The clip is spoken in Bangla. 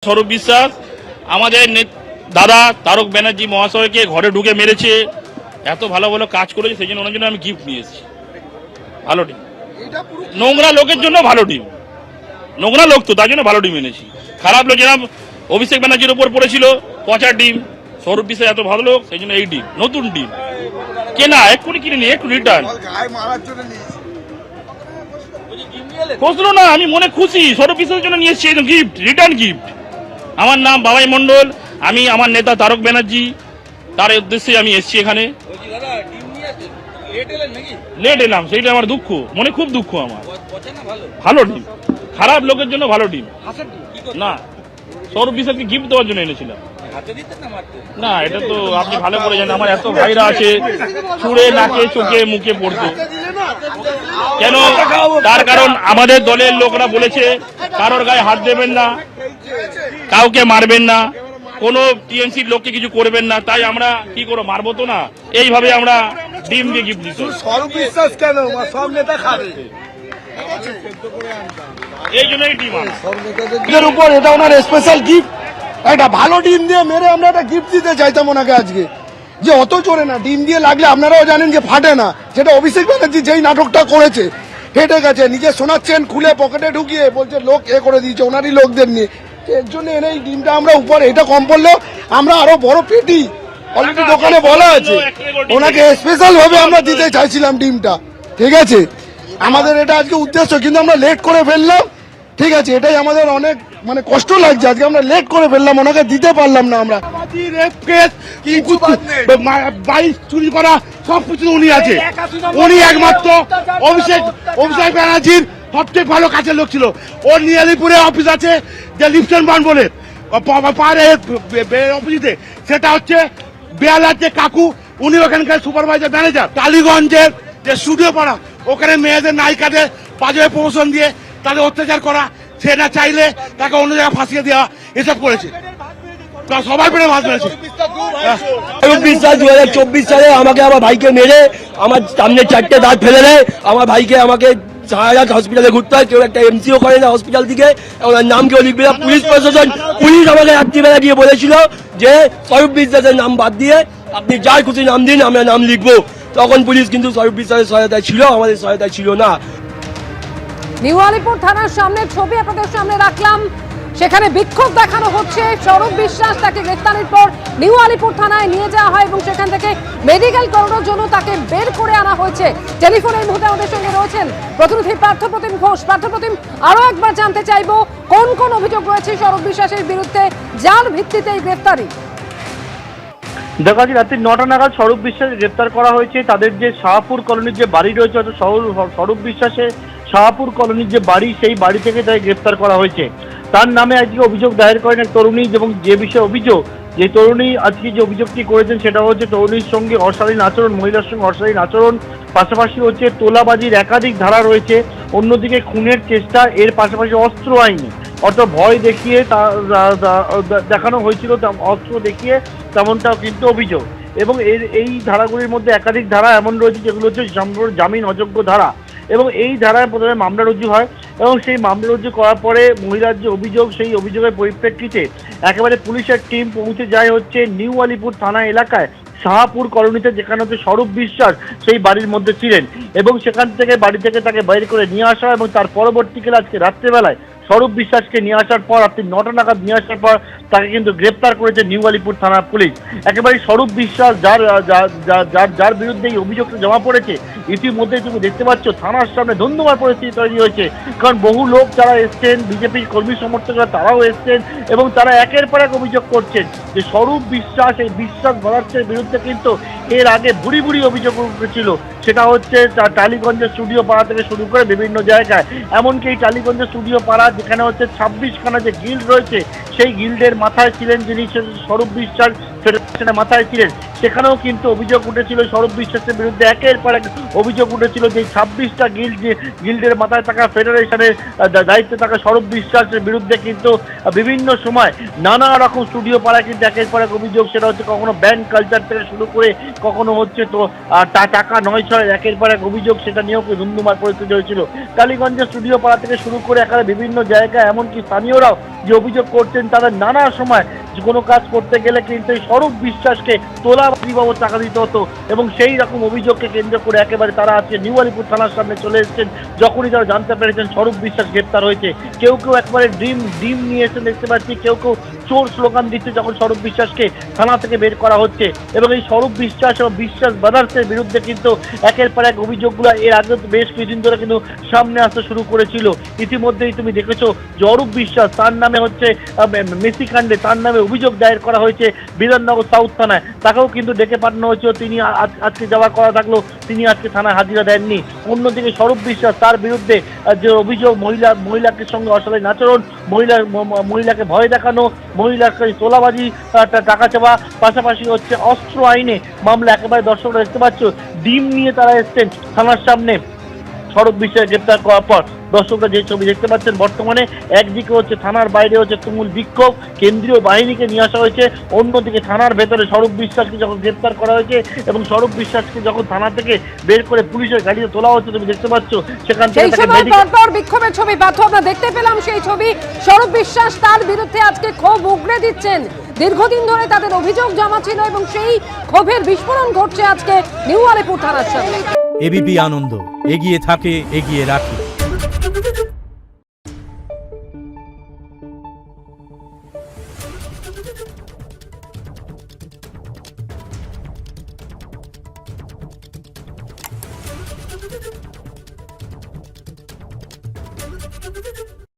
স্বরূপ বিশ্বাস আমাদের দাদা তারক ব্যানার্জি মহাশয়কে ঘরে ঢুকে মেরেছে, এত ভালো ভালো কাজ করেছে, সেই জন্য ওনার জন্য আমি গিফট নিয়ে এসেছি। ভালো ডিম, নোংরা লোকের জন্য ভালো ডিম, নোংরা লোক তো তার জন্য ভালো ডিম এনেছি। খারাপ লোক যেরকম অভিষেক ব্যানার্জির উপর পড়েছিল পচা ডিম, স্বরূপ বিশ্বাস এত ভালো লোক, সেই জন্য এই ডিম নতুন ডিম কেনা, এক্ষুনি কিনে নিয়ে একটু রিটার্ন প্রশ্ন না, আমি মনে খুশি, স্বরূপ বিশ্বাসের জন্য নিয়ে এসেছি গিফট, রিটার্ন গিফট। আমার নাম বাবাই মন্ডল, আমি আমার নেতা তারক ব্যানার্জি, তার উদ্দেশ্যে আমি এসেছি এখানে। লেট এলাম, সেইটা আমার দুঃখ, মনে খুব দুঃখ আমার। ভালো ডিম, খারাপ লোকের জন্য ভালো ডিম না, স্বরূপ বিশ্বাসকে গিফট দেওয়ার জন্য এনেছিলাম। না এটা তো আপনি ভালো করে জানেন, আমার এত ভাইরা আছে, ছুঁড়ে নাকে চোখে মুখে পড়তো কেন? তার কারণ আমাদের দলের লোকরা বলেছে কারোর গায়ে হাত দেবেন না, কাউকে মারবেন না, কোনো টিএমসির লোককে কিছু করবেন না, তাই আমরা কি করবো, মারবো তো না, এইভাবে আমরা ডিম দিয়ে গিফট দিচ্ছি। স্বরূপ বিশ্বাস কেন সব নেতা খাবে, এই জন্যই ডিম এর উপর এটা ওনার স্পেশাল গিফট। একটা ভালো ডিম দিয়ে মেরে আমরা একটা গিফট দিতে চাইতাম ওনাকে আজকে, যে অত চলে না, ডিম দিয়ে লাগলে আপনারাও জানেন যে ফাটে না, যেটা অভিষেক ব্যানার্জি যেই নাটকটা করেছে ফেটে গেছে, নিজে শোনাচ্ছেন খুলে পকেটে ঢুকিয়ে বলছে লোক এ করে দিয়েছে ওনারই লোকদের নিয়ে, এর জন্য এনে এই ডিমটা আমরা উপরে, এটা কম পড়লেও আমরা আরো বড় পেটি অলরেডি দোকানে বলা আছে, ওনাকে স্পেশাল ভাবে আমরা দিতে চাইছিলাম ডিমটা, ঠিক আছে? আমাদের এটা আজকে উদ্দেশ্য, কিন্তু আমরা লেট করে ফেললাম, ঠিক আছে? এটাই আমাদের অনেক মানে কষ্ট লাগছে, আজকে আমরা লেট করে ফেললাম, ওনাকে দিতে পারলাম না আমরা। বাইক চুরি করা সবকিছু উনি আছে, উনি একমাত্র অভিষেক ব্যানার্জির সবচেয়ে ভালো কাছের লোক ছিল। ওর নিয়ালিপুরে অফিস আছে যে লিপসন বান বলে পারে অফিসে, সেটা হচ্ছে বেয়ালার যে কাকু, উনি ওখানকার সুপারভাইজার ম্যানেজার। টালিগঞ্জের যে স্টুডিও পাড়া, ওখানে মেয়েদের নায়িকাদের বাজে প্রমোশন দিয়ে তাদের অত্যাচার করা, সে না চাইলে তাকে অন্য জায়গায় ফাঁসিয়ে দেওয়া, এসব করেছে, সবাই পেরে ভাত পেরেছে। স্বরূপ বিশ্বাস 2024 সালে আমাকে আমার ভাইকে মেরে আমার সামনে 4টে দাঁত ফেলে দেয়, আমার ভাইকে আমাকে সারারাত হসপিটালে ঘুরতে হয়, কেউ একটা এমসিও করে না হসপিটাল থেকে, ওনার নাম কেউ লিখবে না। পুলিশ প্রশাসন, পুলিশ আমাকে রাত্রিবেলা গিয়ে বলেছিল যে স্বরূপ বিশ্বাসের নাম বাদ দিয়ে আপনি যার খুশি নাম দিন, আমরা নাম লিখবো। তখন পুলিশ কিন্তু স্বরূপ বিশ্বাসের সহায়তায় ছিল, আমাদের সহায়তায় ছিল না। নিউ আলিপুর থানার সামনে ছবি আপনাদের সামনে রাখলাম, সেখানে বিক্ষোভ দেখানো হচ্ছে। স্বরূপ বিশ্বাস তাকে গ্রেফতারের পর নিউ আলিপুর থানায় নিয়ে যাওয়া হয় এবং সেখান থেকে মেডিকেল করানোর জন্য তাকে বের করে আনা হয়েছে। টেলিফোনের মুহূর্তে আমাদের সঙ্গে রয়েছেন প্রতিনিধি পার্থপ্রতিম ঘোষ। পার্থপ্রতিম, আরো একবার জানতে চাইবো কোন কোন অভিযোগ রয়েছে স্বরূপ বিশ্বাসের বিরুদ্ধে, যার ভিত্তিতে এই গ্রেফতারি? দেখো আজ রাত্রি 9টা নাগাদ স্বরূপ বিশ্বাস গ্রেপ্তার করা হয়েছে। তাদের যে শাহপুর কলোনির যে বাড়ি রয়েছে, অর্থাৎ স্বরূপ বিশ্বাসের শাহপুর কলোনির যে বাড়ি, সেই বাড়ি থেকে তাকে গ্রেপ্তার করা হয়েছে। তার নামে আজকে অভিযোগ দায়ের করেন এক তরুণী, এবং যে বিষয়ে অভিযোগ, যে তরুণী আজকে যে অভিযোগটি করেছেন সেটা হচ্ছে তরুণীর সঙ্গে অশালীন আচরণ, মহিলার সঙ্গে অশালীন আচরণ, পাশাপাশি হচ্ছে তোলাবাজির একাধিক ধারা রয়েছে, অন্যদিকে খুনের চেষ্টা, এর পাশাপাশি অস্ত্র আইনি, অর্থাৎ ভয় দেখিয়ে দেখানো হয়েছিল, অস্ত্র দেখিয়ে, তেমনটাও কিন্তু অভিযোগ। এবং এই ধারাগুলির মধ্যে একাধিক ধারা এমন রয়েছে যেগুলো হচ্ছে জামিন অযোগ্য ধারা, এবং এই ধারায় প্রথমে মামলা রুজু হয়, এবং সেই মামলা রুজু করার পরে মহিলার যে অভিযোগ, সেই অভিযোগের পরিপ্রেক্ষিতে একেবারে পুলিশের টিম পৌঁছে যায় হচ্ছে নিউ আলিপুর থানা এলাকায় শাহপুর কলোনিতে, যেখানে হচ্ছে স্বরূপ বিশ্বাস সেই বাড়ির মধ্যে ছিলেন, এবং সেখান থেকে বাড়ি থেকে তাকে বাইরে করে নিয়ে আসা হয়। এবং তার পরবর্তীকালে আজকে রাত্রেবেলায় স্বরূপ বিশ্বাসকে নিয়ে আসার পর, রাত্রি 9টা নাগাদ নিয়ে আসার পর তাকে কিন্তু গ্রেপ্তার করেছে নিউ আলিপুর থানার পুলিশ। একেবারে স্বরূপ বিশ্বাস যার বিরুদ্ধে এই অভিযোগটা জমা পড়েছে, ইতিমধ্যেই তুমি দেখতে পাচ্ছ থানার সামনে ধন্যবাদ পরিস্থিতি তৈরি হয়েছে, কারণ বহু লোক যারা এসছেন, বিজেপির কর্মী সমর্থকরা তারাও এসছেন, এবং তারা একের পর এক অভিযোগ করছেন যে স্বরূপ বিশ্বাস, এই বিশ্বাস ভদ্রাচার্যের বিরুদ্ধে কিন্তু এর আগে বুড়ি বুড়ি অভিযোগ উঠেছিল, সেটা হচ্ছে টালিগঞ্জের স্টুডিও পাড়া থেকে শুরু করে বিভিন্ন জায়গায়, এমনকি এই টালিগঞ্জের স্টুডিও পাড়া যেখানে হচ্ছে 26খানা যে গিল্ড রয়েছে, সেই গিল্ডের মাথায় ছিলেন যিনি স্বরূপ বিশ্বাস, ফেডারেশনের মাথায় ছিলেন, সেখানেও কিন্তু অভিযোগ উঠেছিল সৌরভ বিশ্বাসের বিরুদ্ধে, একের পর এক অভিযোগ উঠেছিল যে 26টা গিল্ডের মাথায় থাকা ফেডারেশনের দায়িত্বে থাকা সৌরভ বিশ্বাসের বিরুদ্ধে কিন্তু বিভিন্ন সময় নানা রকম স্টুডিও পাড়ায় কিন্তু একের পর এক অভিযোগ, সেটা হচ্ছে কখনো ব্যান্ড কালচার থেকে শুরু করে কখনো হচ্ছে তো টাকা নয় ছয় একের পর এক অভিযোগ, সেটা নিয়েও ধুমধুমার পরিস্থিতি হয়েছিল। কালীগঞ্জের স্টুডিও পাড়া থেকে শুরু করে এখানে বিভিন্ন জায়গায় এমনকি স্থানীয়রাও যে অভিযোগ করছেন, তাদের নানা সময় কোনো কাজ করতে গেলে কিন্তু এই সৌরভ বিশ্বাসকে তোলাবাজি বাবদ টাকা দিতে হতো, এবং সেই রকম অভিযোগকে কেন্দ্র করে একেবারে তারা আজকে নিউ আলিপুর থানার সামনে চলে এসেছেন। যখনই তারা জানতে পেরেছেন সৌরভ বিশ্বাস গ্রেপ্তার হয়েছে, কেউ কেউ একবারে ডিম নিয়ে এসে দেখতে পাচ্ছি, কেউ কেউ চোর স্লোগান দিচ্ছে যখন সৌরভ বিশ্বাসকে থানা থেকে বের করা হচ্ছে। এবং এই সৌরভ বিশ্বাস এবং বিশ্বাস ব্রাদার্সের বিরুদ্ধে কিন্তু একের পর এক অভিযোগগুলো এর আগে বেশ কিছুদিন ধরে কিন্তু সামনে আসতে শুরু করেছিল। ইতিমধ্যেই তুমি দেখেছো সৌরভ বিশ্বাস, তার নামে হচ্ছে মেসি কাণ্ডে তার নামে অভিযোগ দায়ের করা হয়েছে বিধাননগর সাউথ থানায়, তাকেও কিন্তু ডেকে পাঠানো হয়েছে। তিনি আজকে যাওয়ার কথা থাকলেও তিনি আজকে থানায় হাজিরা দেননি। অন্যদিকে সৌরভ বিশ্বাস, তার বিরুদ্ধে যে অভিযোগ মহিলাকে সঙ্গে অশালীন আচরণ, মহিলাকে ভয় দেখানো, মহিলাকে তোলাবাজি, টাকা চাওয়া, পাশাপাশি হচ্ছে অস্ত্র আইনে মামলা, একেবারে দর্শকরা দেখতে পাচ্ছ ডিম নিয়ে তারা এসছেন থানার সামনে সৌরভ বিশ্বাস গ্রেপ্তার করার পর। দর্শকরা যে ছবি দেখতে পাচ্ছেন, বর্তমানে একদিকে হচ্ছে থানার বাইরে হচ্ছে তুমুল বিক্ষোভ, কেন্দ্রীয় বাহিনীকে নিয়ে আসা হয়েছে, অন্যদিকে থানার ভেতরে সৌরভ বিশ্বাসকে যখন গ্রেপ্তার করা হয়েছে এবং সৌরভ বিশ্বাসকে যখন থানা থেকে বের করে পুলিশের গাড়িতে তোলা হচ্ছে, তুমি দেখতে পাচ্ছ সেখান থেকে পরপর বিক্ষোভের ছবি পার্থ আমরা দেখতে পেলাম। সেই ছবি সৌরভ বিশ্বাস তার বিরুদ্ধে আজকে ক্ষোভ উগড়ে দিচ্ছেন। দীর্ঘদিন ধরে তাদের অভিযোগ জমা ছিল এবং সেই ক্ষোভের বিস্ফোরণ ঘটছে আজকে নিউ আলিপুর থানার সামনে। এবিপি আনন্দ, এগিয়ে থাকে, এগিয়ে রাখে। Thank you.